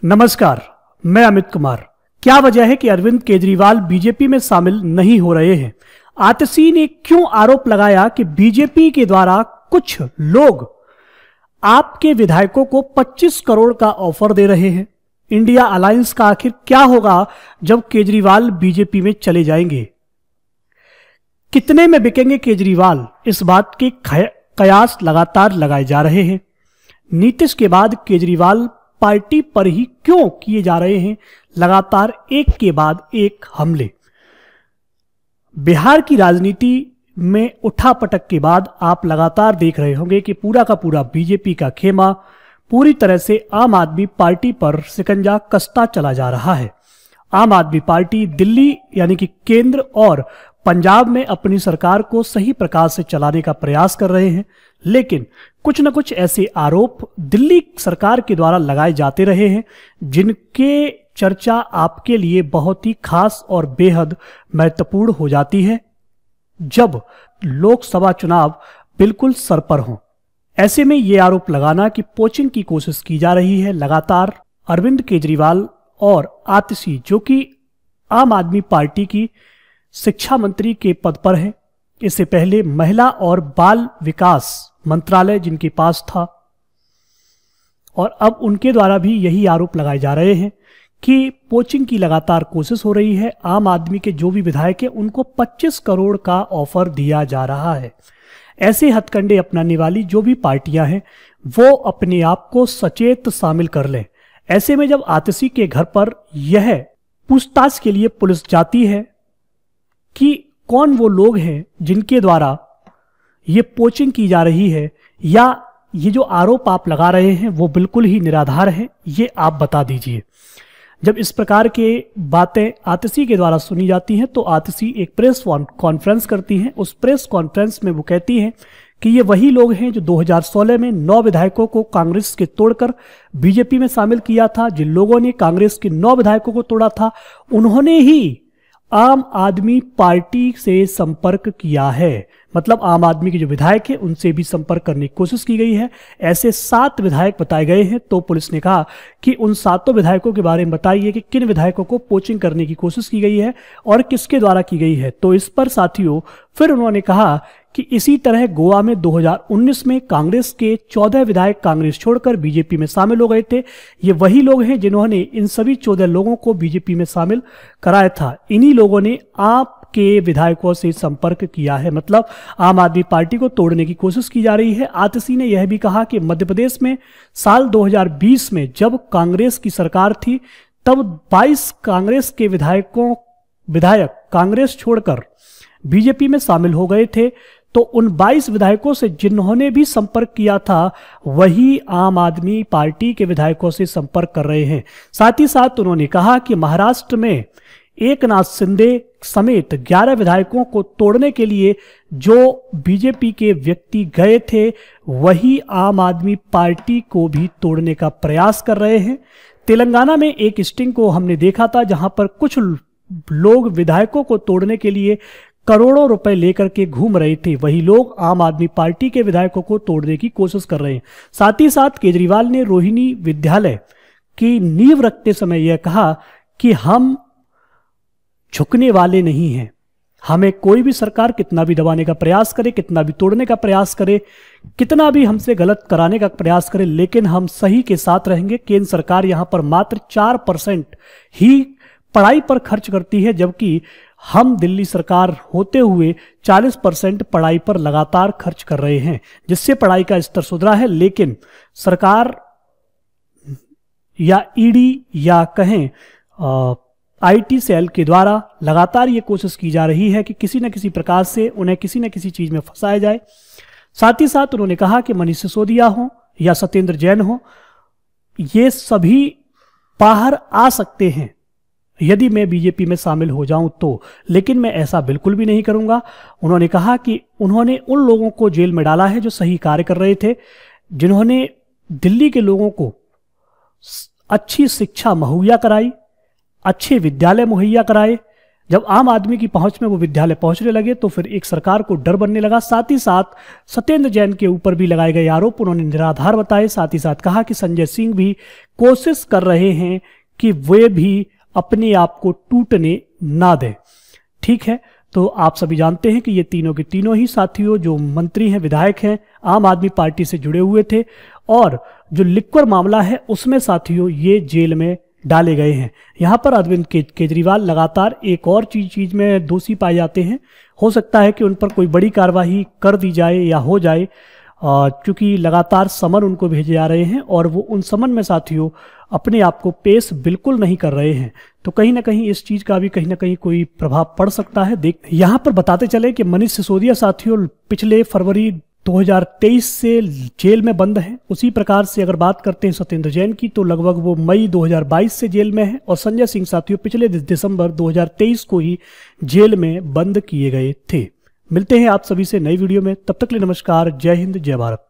नमस्कार, मैं अमित कुमार। क्या वजह है कि अरविंद केजरीवाल बीजेपी में शामिल नहीं हो रहे हैं? आतिशी ने क्यों आरोप लगाया कि बीजेपी के द्वारा कुछ लोग आपके विधायकों को 25 करोड़ का ऑफर दे रहे हैं? इंडिया अलायंस का आखिर क्या होगा जब केजरीवाल बीजेपी में चले जाएंगे? कितने में बिकेंगे केजरीवाल? इस बात के कयास लगातार लगाए जा रहे हैं। नीतीश के बाद केजरीवाल पार्टी पर ही क्यों किए जा रहे हैं लगातार एक के बाद एक हमले? बिहार की राजनीति में उठापटक के बाद आप लगातार देख रहे होंगे कि पूरा का पूरा बीजेपी का खेमा पूरी तरह से आम आदमी पार्टी पर शिकंजा कसता चला जा रहा है। आम आदमी पार्टी दिल्ली यानी कि केंद्र और पंजाब में अपनी सरकार को सही प्रकार से चलाने का प्रयास कर रहे हैं, लेकिन कुछ न कुछ ऐसे आरोप दिल्ली सरकार के द्वारा लगाए जाते रहे हैं जिनके चर्चा आपके लिए बहुत ही खास और बेहद महत्वपूर्ण हो जाती है जब लोकसभा चुनाव बिल्कुल सर पर हों। ऐसे में यह आरोप लगाना कि पोचिंग की कोशिश की जा रही है लगातार अरविंद केजरीवाल और आतिशी, जो कि आम आदमी पार्टी की शिक्षा मंत्री के पद पर है, इससे पहले महिला और बाल विकास मंत्रालय जिनके पास था, और अब उनके द्वारा भी यही आरोप लगाए जा रहे हैं कि पोचिंग की लगातार कोशिश हो रही है। आम आदमी के जो भी विधायक हैं उनको 25 करोड़ का ऑफर दिया जा रहा है। ऐसे हथकंडे अपनाने वाली जो भी पार्टियां हैं वो अपने आप को सचेत शामिल कर लें। ऐसे में जब आतिशी के घर पर यह पूछताछ के लिए पुलिस जाती है कि कौन वो लोग हैं जिनके द्वारा ये पोचिंग की जा रही है, या ये जो आरोप आप लगा रहे हैं वो बिल्कुल ही निराधार है, ये आप बता दीजिए। जब इस प्रकार के बातें आतिशी के द्वारा सुनी जाती हैं तो आतिशी एक प्रेस कॉन्फ्रेंस करती हैं। उस प्रेस कॉन्फ्रेंस में वो कहती हैं कि ये वही लोग हैं जो 2016 में 9 विधायकों को कांग्रेस के तोड़कर बीजेपी में शामिल किया था। जिन लोगों ने कांग्रेस के 9 विधायकों को तोड़ा था उन्होंने ही आम आदमी पार्टी से संपर्क किया है। मतलब आम आदमी के जो विधायक हैं उनसे भी संपर्क करने की कोशिश की गई है। ऐसे 7 विधायक बताए गए हैं। तो पुलिस ने कहा कि उन 7 विधायकों के बारे में बताइए कि किन विधायकों को पोचिंग करने की कोशिश की गई है और किसके द्वारा की गई है। तो इस पर साथियों फिर उन्होंने कहा कि इसी तरह गोवा में 2019 में कांग्रेस के 14 विधायक कांग्रेस छोड़कर बीजेपी में शामिल हो गए थे। ये वही लोग हैं जिन्होंने इन सभी 14 लोगों को बीजेपी में शामिल कराया था। इन्हीं लोगों ने आपके विधायकों से संपर्क किया है। मतलब आम आदमी पार्टी को तोड़ने की कोशिश की जा रही है। आतिशी ने यह भी कहा कि मध्य प्रदेश में साल 2020 में जब कांग्रेस की सरकार थी तब 22 कांग्रेस के विधायक कांग्रेस छोड़कर बीजेपी में शामिल हो गए थे। तो उन 22 विधायकों से जिन्होंने भी संपर्क किया था वही आम आदमी पार्टी के विधायकों से संपर्क कर रहे हैं। साथ ही साथ उन्होंने कहा कि महाराष्ट्र में एकनाथ शिंदे समेत 11 विधायकों को तोड़ने के लिए जो बीजेपी के व्यक्ति गए थे वही आम आदमी पार्टी को भी तोड़ने का प्रयास कर रहे हैं। तेलंगाना में एक स्टिंग को हमने देखा था जहां पर कुछ लोग विधायकों को तोड़ने के लिए करोड़ों रुपए लेकर के घूम रहे थे। वही लोग आम आदमी पार्टी के विधायकों को तोड़ने की कोशिश कर रहे हैं। साथ ही साथ केजरीवाल ने रोहिणी विद्यालय की नींव रखते समय यह कहा कि हम झुकने वाले नहीं हैं। हमें कोई भी सरकार कितना भी दबाने का प्रयास करे, कितना भी तोड़ने का प्रयास करे, कितना भी हमसे गलत कराने का प्रयास करे, लेकिन हम सही के साथ रहेंगे। केंद्र सरकार यहां पर मात्र 4% ही पढ़ाई पर खर्च करती है, जबकि हम दिल्ली सरकार होते हुए 40% पढ़ाई पर लगातार खर्च कर रहे हैं, जिससे पढ़ाई का स्तर सुधरा है। लेकिन सरकार या ईडी या कहें आईटी सेल के द्वारा लगातार ये कोशिश की जा रही है कि किसी न किसी प्रकार से उन्हें किसी न किसी चीज में फंसाया जाए। साथ ही साथ उन्होंने कहा कि मनीष सिसोदिया हो या सत्येंद्र जैन हो, ये सभी बाहर आ सकते हैं यदि मैं बीजेपी में शामिल हो जाऊं तो, लेकिन मैं ऐसा बिल्कुल भी नहीं करूंगा। उन्होंने कहा कि उन्होंने उन लोगों को जेल में डाला है जो सही कार्य कर रहे थे, जिन्होंने दिल्ली के लोगों को अच्छी शिक्षा मुहैया कराई, अच्छे विद्यालय मुहैया कराए, जब आम आदमी की पहुंच में वो विद्यालय पहुंचने लगे तो फिर एक सरकार को डर बनने लगा। साथ ही साथ सत्येंद्र जैन के ऊपर भी लगाए गए आरोप उन्होंने निराधार बताए। साथ ही साथ कहा कि संजय सिंह भी कोशिश कर रहे हैं कि वे भी अपने आप को टूटने ना दें। ठीक है, तो आप सभी जानते हैं कि ये तीनों के तीनों ही साथियों जो मंत्री हैं, विधायक हैं, आम आदमी पार्टी से जुड़े हुए थे और जो लिक्वर मामला है उसमें साथियों ये जेल में डाले गए हैं। यहाँ पर अरविंद केजरीवाल लगातार एक और चीज में दोषी पाए जाते हैं। हो सकता है कि उन पर कोई बड़ी कार्रवाई कर दी जाए या हो जाए, क्योंकि लगातार समन उनको भेजे जा रहे हैं और वो उन समन में साथियों अपने आप को पेश बिल्कुल नहीं कर रहे हैं। तो कहीं ना कहीं इस चीज का भी कहीं ना कहीं कोई प्रभाव पड़ सकता है। यहाँ पर बताते चले कि मनीष सिसोदिया साथियों पिछले फरवरी 2023 से जेल में बंद हैं। उसी प्रकार से अगर बात करते हैं सत्येंद्र जैन की तो लगभग वो मई 2022 से जेल में है और संजय सिंह साथियों पिछले दिसंबर 2023 को ही जेल में बंद किए गए थे। मिलते हैं आप सभी से नई वीडियो में, तब तक के लिए नमस्कार, जय हिंद, जय भारत।